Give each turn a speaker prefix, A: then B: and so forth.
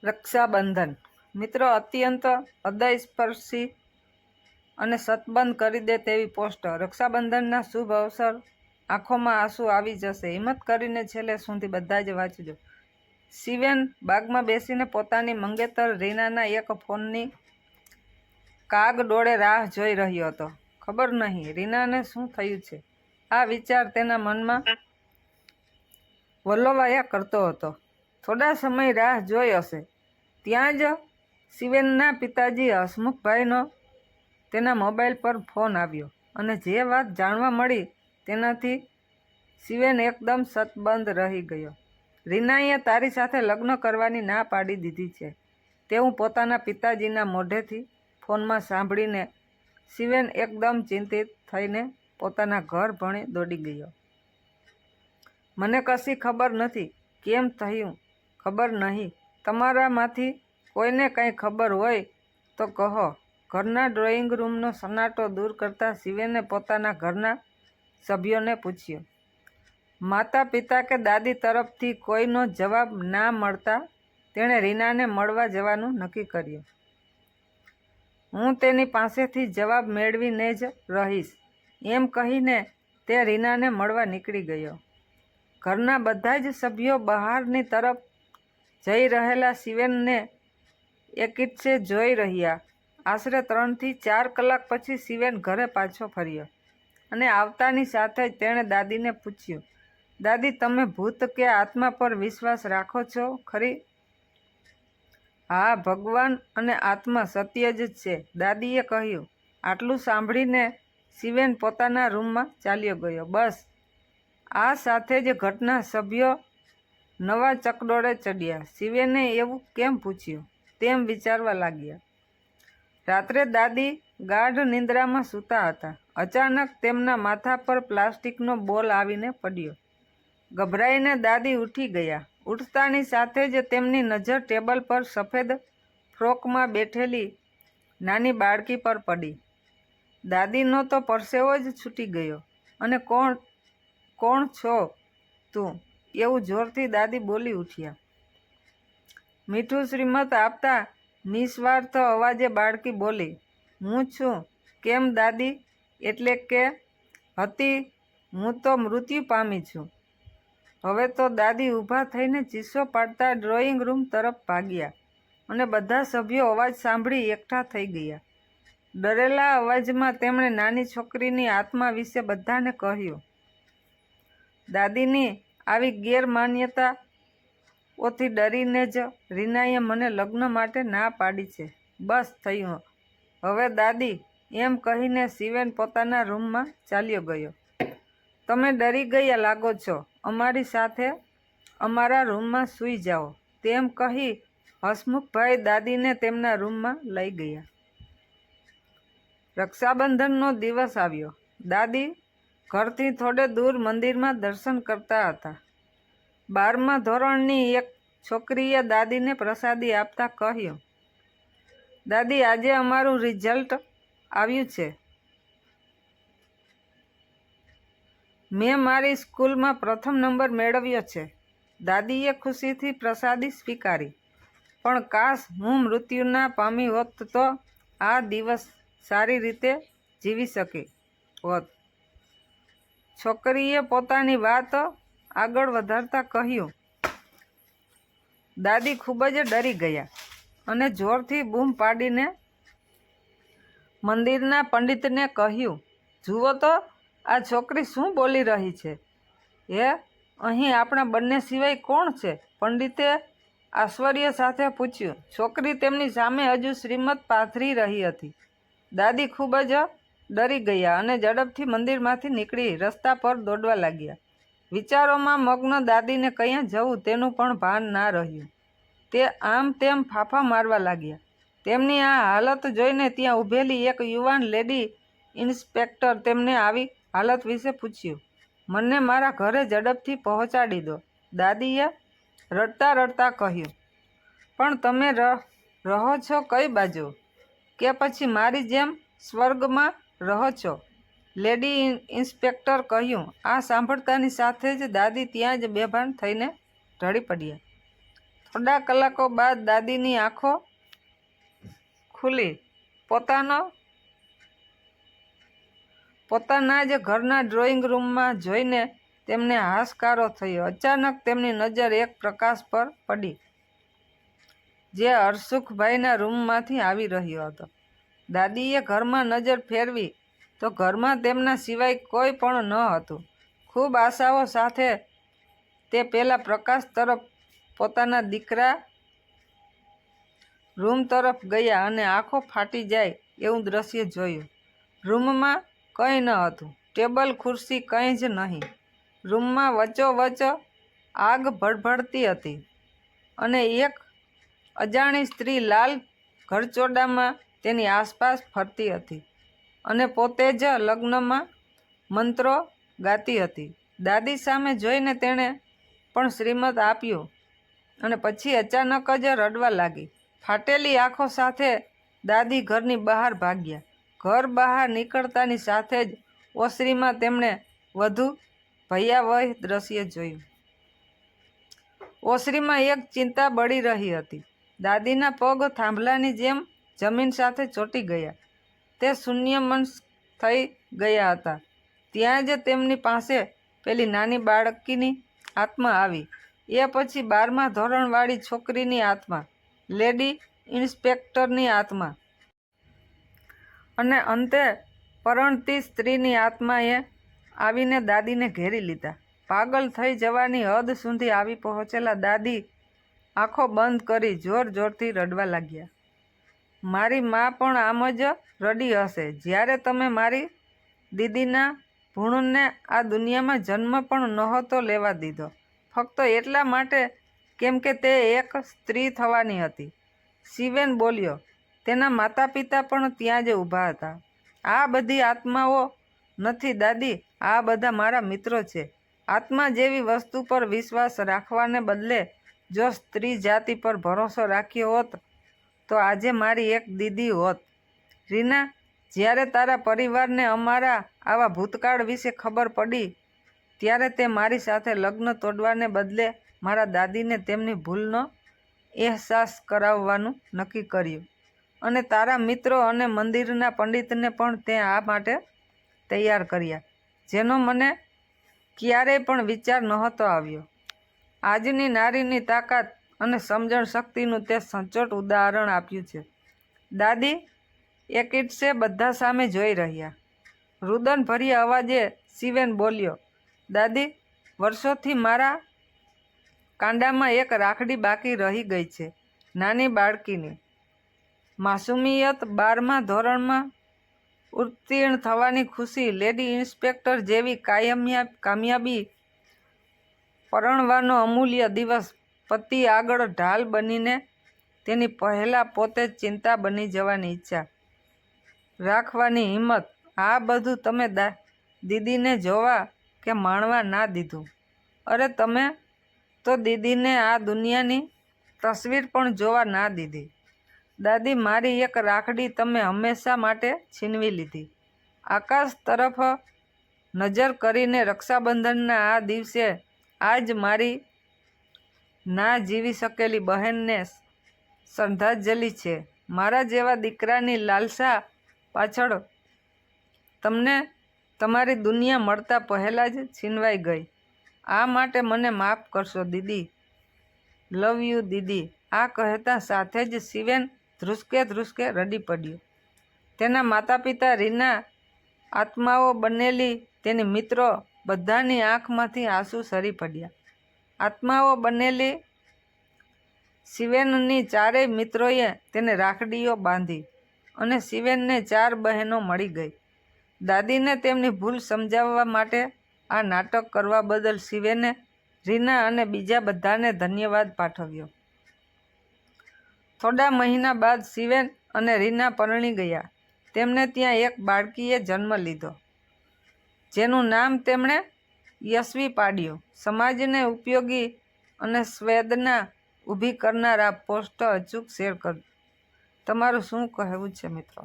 A: રક્ષાબંધન મિત્રો અત્યંત હૃદયસ્પર્શી અને સતબંધ કરી દે તેવી પોસ્ટ। રક્ષાબંધનના શુભ અવસર આંખોમાં આંસુ આવી જશે। હિંમત કરીને છેલ્લે સુધી બધા જ વાંચજો। શિવેન બાગમાં બેસીને પોતાની મંગેતર રીનાના એક ફોનની કાગડોળે રાહ જોઈ રહ્યો હતો। ખબર નહીં રીનાને શું થયું છે, આ વિચાર તેના મનમાં વલોવાયા કરતો હતો। થોડા સમય રાહ જોઈ હશે ત્યાં જ શિવેનના પિતાજી હસમુખભાઈનો તેના મોબાઈલ પર ફોન આવ્યો અને જે વાત જાણવા મળી તેનાથી શિવેન એકદમ સતબંધ રહી ગયો। રીનાએ તારી સાથે લગ્ન કરવાની ના પાડી દીધી છે તેવું પોતાના પિતાજીના મોઢેથી ફોનમાં સાંભળીને શિવેન એકદમ ચિંતિત થઈને પોતાના ઘર ભણી દોડી ગયો। મને કશી ખબર નથી કેમ થયું, ખબર નહીં, તમારામાંથી કોઈને કંઈ ખબર હોય તો કહો। ઘરના ડ્રોઈંગ રૂમનો સન્નાટો દૂર કરતા શિવેને પોતાના ઘરના સભ્યોને પૂછ્યું। માતા પિતા કે દાદી તરફથી કોઈનો જવાબ ના મળતા તેણે રીનાને મળવા જવાનું નક્કી કર્યું। હું તેની પાસેથી જવાબ મેળવીને જ રહીશ એમ કહીને તે રીનાને મળવા નીકળી ગયો। ઘરના બધા જ સભ્યો બહારની તરફ જઈ રહેલા શિવેનને એકીટસે જોઈ રહ્યા। આશરે 3 થી 4 કલાક પછી શિવેન ઘરે પાછો ફર્યો અને આવતાની સાથે જ તેણે દાદીને પૂછ્યું, દાદી તમે ભૂત કે આત્મા પર વિશ્વાસ રાખો છો ખરી? હા, ભગવાન અને આત્મા સત્ય જ છે, દાદીએ કહ્યું। આટલું સાંભળીને શિવેન પોતાના રૂમમાં ચાલ્યો ગયો। બસ આ સાથે જ ઘરના સભ્યો નવા ચકડોળે ચડ્યા। શિવેને એવું કેમ પૂછ્યું તેમ વિચારવા લાગ્યા। રાત્રે દાદી ગાઢ નિંદ્રામાં સૂતા હતા। અચાનક તેમના માથા પર પ્લાસ્ટિકનો બોલ આવીને પડ્યો। ગભરાઈને દાદી ઉઠી ગયા। ઉઠતાની સાથે જ તેમની નજર ટેબલ પર સફેદ ફ્રોકમાં બેઠેલી નાની બાળકી પર પડી। દાદીનો તો પરસેવો જ છૂટી ગયો અને કોણ છો તું, એવું જોરથી દાદી બોલી ઉઠ્યા। મીઠું શ્રીમત આપતા નિસ્વાર્થ અવાજે બાળકી બોલી, હું છું। કેમ દાદી? એટલે કે હતી, હું તો મૃત્યુ પામી છું। હવે તો દાદી ઊભા થઈને ચીસો પાડતા ડ્રોઈંગ રૂમ તરફ ભાગ્યા અને બધા સભ્યો અવાજ સાંભળી એકઠા થઈ ગયા। ડરેલા અવાજમાં તેમણે નાની છોકરીની આત્મા વિશે બધાને કહ્યું। દાદીની આવી ગેરમાન્યતાઓથી ડરીને જ રીનાએ મને લગ્ન માટે ના પાડી છે। બસ થયું હવે દાદી, એમ કહીને શિવેન પોતાના રૂમમાં ચાલ્યો ગયો। તમે ડરી ગયા લાગો છો, અમારી સાથે અમારા રૂમમાં સૂઈ જાઓ, તેમ કહી હસમુખભાઈ દાદીને તેમના રૂમમાં લઈ ગયા। રક્ષાબંધનનો દિવસ આવ્યો। દાદી ઘરથી થોડે દૂર મંદિરમાં દર્શન કરતા હતા। 12મા ધોરણની એક છોકરીએ દાદીને પ્રસાદી આપતા કહ્યું, દાદી આજે અમારું રિઝલ્ટ આવ્યું છે। મેં મારી સ્કૂલમાં પ્રથમ નંબર મેળવ્યો છે। દાદીએ ખુશીથી પ્રસાદી સ્વીકારી, પણ કાશ હું મૃત્યુના પામી હોત તો આ દિવસ સારી રીતે જીવી શકી હોત। છોકરીએ પોતાની વાત આગળ વધારતા કહ્યું। દાદી ખૂબ જ ડરી ગયા અને જોરથી બૂમ પાડીને મંદિરના પંડિતને કહ્યું, જુઓ તો આ છોકરી શું બોલી રહી છે? હે, અહીં આપણા બંને સિવાય કોણ છે? પંડિતે આશ્ચર્ય સાથે પૂછ્યું। છોકરી તેમની સામે હજુ શ્રીમત પાથરી રહી હતી। દાદી ખૂબ જ ડરી ગયા અને ઝડપથી મંદિરમાંથી નીકળી રસ્તા પર દોડવા લાગ્યા। વિચારોમાં મગ્ન દાદીને ક્યાં જવું તેનું પણ ભાન ના રહ્યું। તે આમ તેમ ફાંફા મારવા લાગ્યા। તેમની આ હાલત જોઈને ત્યાં ઊભેલી એક યુવાન લેડી ઇન્સ્પેક્ટર તેમને આવી હાલત વિશે પૂછ્યું। મને મારા ઘરે ઝડપથી પહોંચાડી દો, દાદીએ રડતા રડતા કહ્યું। પણ તમે રહો છો કઈ બાજુ? કે પછી મારી જેમ સ્વર્ગમાં રહો છો? લેડી ઇન્સ્પેક્ટર કહ્યું। આ સાંભળતાની સાથે જ દાદી ત્યાં જ બેભાન થઈને ઢળી પડ્યા। થોડા કલાકો બાદ દાદીની આંખો ખુલી. પોતાના જ ઘરના ડ્રોઈંગ રૂમમાં જોઈને તેમને હાશકારો થયો. અચાનક તેમની નજર એક પ્રકાશ પર પડી જે હરસુખભાઈના રૂમમાંથી આવી રહ્યો હતો. દાદીએ ઘરમાં નજર ફેરવી તો ઘરમાં તેમના સિવાય કોઈ પણ ન હતું. ખૂબ આશાઓ સાથે તે પેલા પ્રકાશ તરફ પોતાના દીકરા રૂમ તરફ ગયા અને આંખો ફાટી જાય એવું દ્રશ્ય જોયું. રૂમમાં કંઈ ન હતું. ટેબલ ખુરશી કંઈ જ નહીં. રૂમમાં વચ્ચોવચ્ચ આગ ભડભડતી હતી અને એક અજાણી સ્ત્રી લાલ ઘરચોડામાં તેની આસપાસ ફરતી હતી અને પોતે જ લગ્નમાં મંત્રો ગાતી હતી. દાદી સામે જોઈને તેણે પણ શ્રીમત આપ્યું અને પછી અચાનક જ રડવા લાગી. ફાટેલી આંખો સાથે દાદી ઘરની બહાર ભાગ્યા. ઘર બહાર નીકળતાની સાથે જ ઓસરીમાં તેમણે વધુ ભયાવહ દ્રશ્ય જોયું. ઓસરીમાં એક ચિંતા બળી રહી હતી. દાદીના પગ થાંભલાની જેમ જમીન સાથે ચોંટી ગયા. તે શૂન્યમન થઈ ગયા હતા. ત્યાં જ તેમની પાસે પેલી નાની બાળકીની આત્મા આવી. એ પછી 12મા ધોરણવાળી છોકરીની આત્મા, લેડી ઇન્સ્પેક્ટરની આત્મા અને અંતે પરણતી સ્ત્રીની આત્માએ આવીને દાદીને ઘેરી લીધા. પાગલ થઈ જવાની હદ સુધી આવી પહોંચેલા દાદી આંખો બંધ કરી જોર જોરથી રડવા લાગ્યા. મારી મા પણ આમ જ રડી હશે જ્યારે તમે મારી દીદીના ભૂણને આ દુનિયામાં જન્મ પણ નહોતો લેવા દીધો, ફક્ત એટલા માટે કેમ કે તે એક સ્ત્રી થવાની હતી. શિવેન બોલ્યો. તેના માતા પિતા પણ ત્યાં જ ઊભા હતા. આ બધી આત્માઓ નથી દાદી, આ બધા મારા મિત્રો છે. આત્મા જેવી વસ્તુ પર વિશ્વાસ રાખવાને બદલે જો સ્ત્રી જાતિ પર ભરોસો રાખ્યો હોત તો આજે મારી એક દીદી હોત. રીના, જ્યારે તારા પરિવારને અમારા આવા ભૂતકાળ વિશે ખબર પડી ત્યારે તે મારી સાથે લગ્ન તોડવાને બદલે મારા દાદીને તેમની ભૂલનો અહેસાસ કરાવવાનું નક્કી કર્યું અને તારા મિત્રો અને મંદિરના પંડિતને પણ તે આ માટે તૈયાર કર્યા, જેનો મને ક્યારેય પણ વિચાર નહોતો આવ્યો. આજની નારીની તાકાત અને સમજણ શક્તિનું તે સચોટ ઉદાહરણ આપ્યું છે. દાદી એકીટસે બધા સામે જોઈ રહ્યા. રુદનભર્યા અવાજે શિવેન બોલ્યો. દાદી, વર્ષોથી મારા કાંડામાં એક રાખડી બાકી રહી ગઈ છે, નાની બાળકીની. માસુમિયત, 12મા ધોરણમાં ઉત્તીર્ણ થવાની ખુશી, લેડી ઇન્સ્પેક્ટર જેવી કામયાબી, પરણવાનો અમૂલ્ય દિવસ, પતિ આગળ ઢાલ બનીને તેની પહેલાં પોતે જ ચિંતા બની જવાની ઈચ્છા રાખવાની હિંમત, આ બધું તમે દીદીને જોવા કે માણવા ના દીધું. અરે તમે તો દીદીને આ દુનિયાની તસવીર પણ જોવા ના દીધી. દાદી, મારી એક રાખડી તમે હંમેશા માટે છીનવી લીધી. આકાશ તરફ નજર કરીને રક્ષાબંધનના આ દિવસે આજ મારી ના જીવી શકેલી બહેનને શ્રદ્ધાંજલિ છે. મારા જેવા દીકરાની લાલસા પાછળ તમને તમારી દુનિયા મળતા પહેલાં જ છીનવાઈ ગઈ. આ માટે મને માફ કરશો દીદી. લવ યુ દીદી. આ કહેતા સાથે જ શિવેન ધ્રુસકે રડી પડ્યો. તેના માતા પિતા, રીના, આત્માઓ બનેલી તેની મિત્રો, બધાની આંખમાંથી આંસુ સરી પડ્યા. આત્માઓ બનેલી શિવેનની ચારેય મિત્રોએ તેને રાખડીઓ બાંધી અને શિવેનને 4 બહેનો મળી ગઈ. દાદીને તેમની ભૂલ સમજાવવા માટે આ નાટક કરવા બદલ શિવેને રીના અને બીજા બધાને ધન્યવાદ પાઠવ્યો. થોડા મહિના બાદ શિવેન અને રીના પરણી ગયા. તેમને ત્યાં એક બાળકીએ જન્મ લીધો, જેનું નામ તેમણે યશવી પાડ્યું. સમાજને ઉપયોગી અને સંવેદના ઊભી કરનાર આ પોસ્ટ અચૂક શેર કરજો. તમારું શું કહેવું છે મિત્રો?